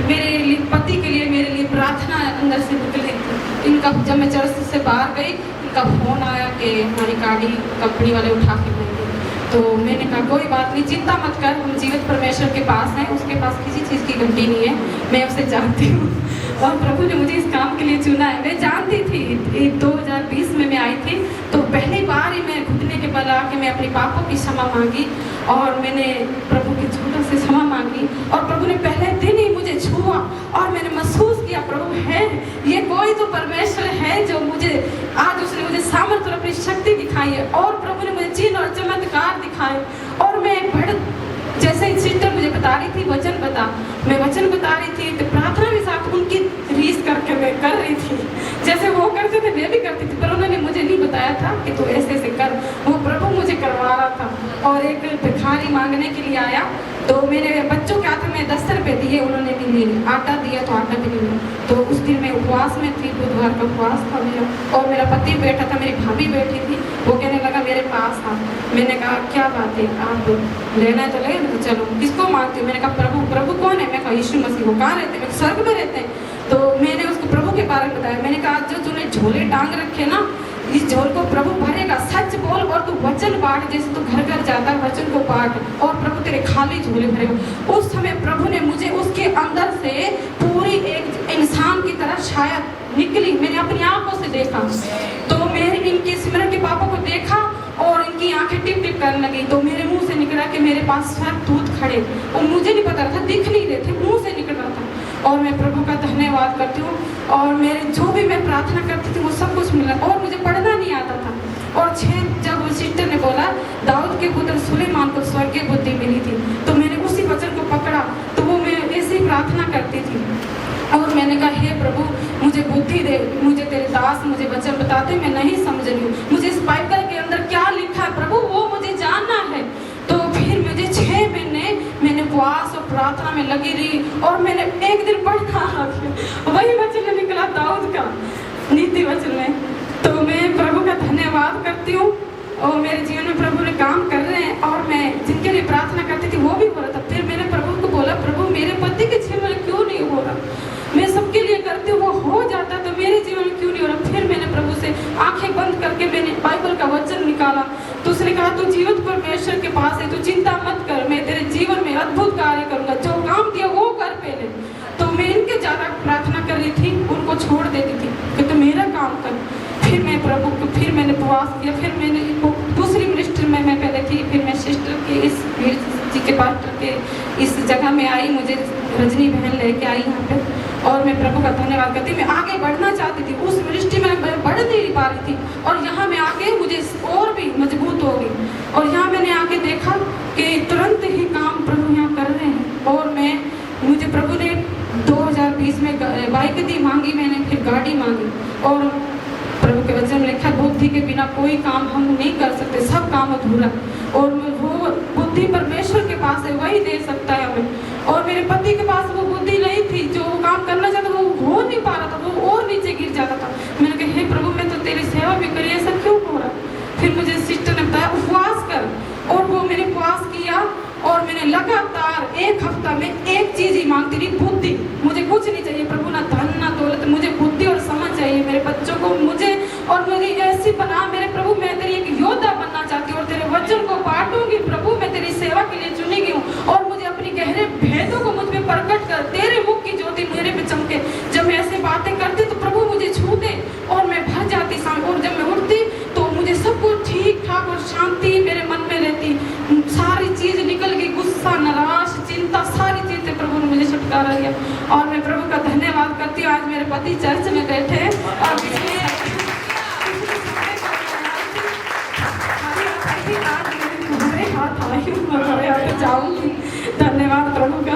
मेरे लिए पति के लिए मेरे लिए प्रार्थना अंदर से निकली थी। इनका जब मैं चर्च से बाहर गई, इनका फ़ोन आया कि हमारी गाड़ी कंपनी वाले उठा के ले गए। तो मैंने कहा कोई बात नहीं, चिंता मत कर, हम जीवित परमेश्वर के पास हैं, उसके पास किसी चीज़ की कमी नहीं है, मैं उसे जानती हूँ और प्रभु ने मुझे इस काम के लिए चुना है। मैं जानती थी 2020 में मैं आई थी, तो पहली बार ही मैं घुटने के बल आके मैं अपने पापों की क्षमा मांगी और मैंने प्रभु के झूठों से क्षमा मांगी और प्रभु ने पहले दिन ही मुझे छुआ और मैंने महसूस किया प्रभु है, ये कोई तो परमेश्वर है जो मुझे आज उसने मुझे सामर्थ्य और अपनी शक्ति दिखाई है और प्रभु ने मुझे चिन्ह और चमत्कार दिखाए। और मैं जैसे सिस्टर मुझे बता रही थी वचन बता, मैं वचन बता रही थी तो प्रार्थना के साथ उनकी रीस करके मैं कर रही थी, जैसे वो करते थे मैं भी करती थी, पर उन्होंने मुझे नहीं बताया था कि तू ऐसे ऐसे कर, वो प्रभु मुझे करवा रहा था। और एक भिखारी मांगने के लिए आया तो मेरे बच्चों के हाथ में 10 रुपये दिए, उन्होंने भी नहीं लिया, आटा दिया तो आटा भी नहीं लिया। तो उस दिन मैं उपवास में थी, बुधवार का उपवास था मेरा और मेरा पति बैठा था, मेरी भाभी बैठी थी, वो कहने लगा मेरे पास आ। मैंने कहा क्या बात है, आप लेना है तो ले, तो चलो किसको मांगती हूँ। मैंने कहा प्रभु। प्रभु कौन है? मैं कहा यीशु मसीह। वो कहाँ रहते हैं? मैं स्वर्ग में रहते हैं। तो मैंने उसको प्रभु के बारे में बताया। मैंने कहा जो तूने झोले टांग रखे ना, इस झोल को प्रभु भरेगा, सच बोल और तू वचन बांट, जैसे तू घर घर जाता है वचन को बांट और प्रभु तेरे खाली झोले भरेगा। उस समय प्रभु ने मुझे उसके अंदर से पूरी एक इंसान की तरह शायद निकली, मैंने अपनी आंखों से देखा। तो मैंने इनके सिमरन के पापा को देखा और इनकी आंखें टिप टिप करने लगी। तो मेरे मुंह से निकला कि मेरे पास सब दूध खड़े और मुझे नहीं पता था, दिख नहीं रहे थे, मुंह से निकल रहा था। और मैं प्रभु का धन्यवाद करती हूँ और मेरे जो भी मैं प्रार्थना करती थी वो सब कुछ मिला और मुझे पढ़ना नहीं आता था। और जब सिस्टर ने बोला दाऊद के पुत्र सुलेमान को स्वर्गीय बुद्धि मिली थी, तो मैंने उसी वचन को पकड़ा, तो वो मैं ऐसे ही प्रार्थना करती थी और मैंने कहा हे प्रभु मुझे बुद्धि दे, मुझे तेरे दास मुझे वचन बताते, मैं नहीं समझ रही हूँ, मुझे इस बाइबल के अंदर क्या लिखा है प्रभु वो मुझे जानना है। तो फिर मुझे 6 महीने मैंने उपवास और प्रार्थना में लगी रही और मैंने एक दिन पढ़ा वही वचन निकला दाऊद का नीति वचन में। तो मैं प्रभु का धन्यवाद करती हूँ और मेरे जीवन में प्रभु ने काम कर रहे हैं और मैं जिनके लिए प्रार्थना करती थी वो भी हो रहा था। फिर मैंने प्रभु को बोला प्रभु मेरे पति के जीवन में क्यों नहीं हो रहा, मैं सबके लिए करती हूँ, वो हो जाता तो मेरे जीवन में क्यों नहीं हो रहा। फिर मैंने प्रभु से आंखें बंद करके मैंने बाइबल का वचन निकाला, तो उसने कहा तू जीवित परमेश्वर के पास है, तू चिंता मत कर, मैं तेरे जीवन में अद्भुत कार्य करूंगा, जो काम किया वो कर पहले। तो मैं इनके ज्यादा प्रार्थना कर रही थी, उनको छोड़ देती थी कि तू मेरा काम कर। फिर मैं प्रभु को फिर मैंने उपवास किया, फिर मैंने दूसरी मिनिस्ट्री में मैं पहले थी, फिर मैं सिस्टर के इस जी के पास्टर के इस जगह में आई, मुझे रजनी बहन लेके आई यहाँ पे और मैं प्रभु का धन्यवाद करती। मैं आगे बढ़ना चाहती थी, उस मिनिस्ट्री में मैं बढ़ नहीं पा रही थी और यहाँ मैं आके मुझे और भी मजबूत हो गई और यहाँ मैंने आके देखा कि तुरंत ही काम प्रभु यहाँ कर रहे हैं। और मुझे प्रभु ने 2020 में बाइक दी मांगी मैंने, फिर गाड़ी मांगी और प्रभु के वचन में लिखा बुद्धि के बिना कोई काम हम नहीं कर सकते, सब काम अधूरा और वो बुद्धि परमेश्वर के पास है, वही दे सकता है हमें। और मेरे पति के पास वो बुद्धि नहीं थी, जो वो काम करना चाहता वो हो नहीं पा रहा था, वो और नीचे गिर जाता था। मैंने कहा हे प्रभु मैं तो तेरी सेवा भी करी, ऐसा क्यों हो रहा। फिर मुझे सिस्टर ने बताया उपवास कर और वो मैंने उपवास किया और मैंने लगातार 1 हफ्ता में एक चीज ही मांगती रही, बुद्धि। मुझे कुछ नहीं चाहिए प्रभु, ना धन ना दौलत, मुझे बुद्धि और समझ चाहिए मेरे बच्चों को मुझे, और मुझे ऐसी बना मेरे प्रभु, मैं तेरी एक योद्धा बनना चाहती हूँ और तेरे वचन को बांटूंगी प्रभु, मैं तेरी सेवा के लिए चुनी गई हूँ और मुझे अपनी गहरे भेदों को मुझ में प्रकट कर, तेरे मुख की ज्योति मेरे पे चमके। जब मैं ऐसे बातें करती तो प्रभु मुझे छूते और मैं भर जाती और जब मैं उठती तो मुझे सब कुछ ठीक ठाक और शांति मेरे मन में रहती, सारी चीज निकल गई, गुस्सा निराश चिंता सारी चीज से प्रभु ने मुझे छुटकारा दिया और मैं प्रभु का धन्यवाद करती हूँ। आज मेरे पति चर्च में बैठे हैं और आज मेरे हाथ आई हूँ, जाऊंगी। धन्यवाद प्रभु का।